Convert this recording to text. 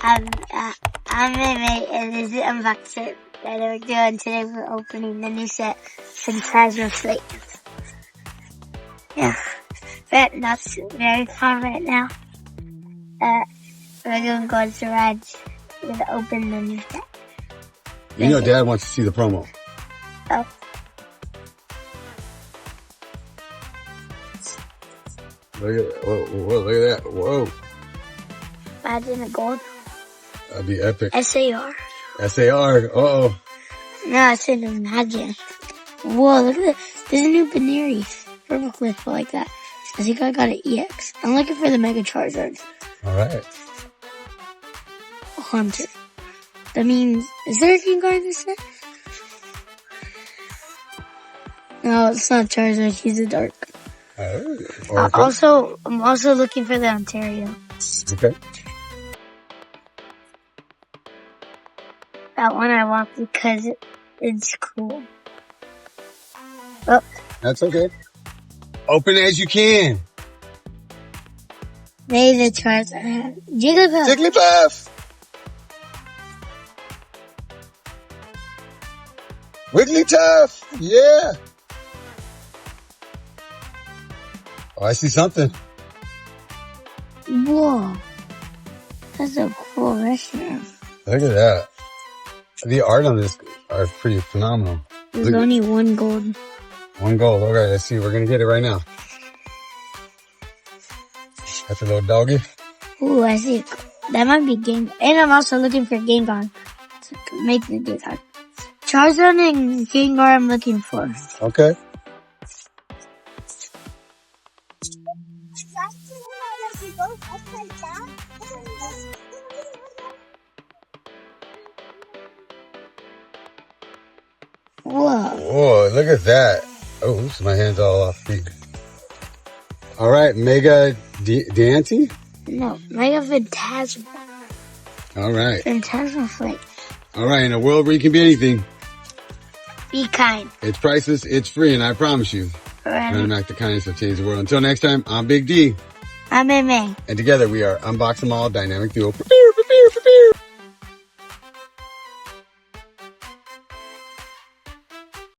I'm MiniMini, and this is Unbox It that we're doing today. We're opening the new set, Phantasmal Flames. Yeah, but that's very fun right now. We're gonna go to rides. We're gonna open the new set. You know Dad wants to see the promo. Oh. Look at that. Whoa, look at that. Whoa. Imagine a gold. That'd be epic. SAR. SAR. Uh-oh. No, I said imagine. Whoa, look at this. There's a new Baneri. Purple Cliff, I like that. I think I got an EX. I'm looking for the Mega Charizard. Alright. Hunter. That means, is there a King Guard in this set? No, it's not Charizard. He's a dark. Okay. I'm also looking for the Ontario. Okay. That one I want because it's cool. Oh. That's okay. Open as you can. Maybe the Charizard. Jigglypuff. Jigglypuff. Wigglytuff. Yeah. Oh, I see something. Whoa. That's a cool restaurant. Look at that. The art on this are pretty phenomenal. There's only one gold. One gold. Okay, let's see. We're going to get it right now. That's a little doggy. Ooh, I see it. That might be Game. And I'm also looking for Gengar. So make the Gengar. Charizard and Gengar I'm looking for. Okay. Whoa. Whoa, look at that. Oh, oops, my hand's all off feet. All right, Mega Dante? No, Mega Phantasmal. All right. Phantasmal Flames. All right, in a world where you can be anything. Be kind. It's priceless, it's free, and I promise you, random act of kindness will change the world. Until next time, I'm Big D. I'm MiniMini. And together we are Unbox Them All Dynamic Duo.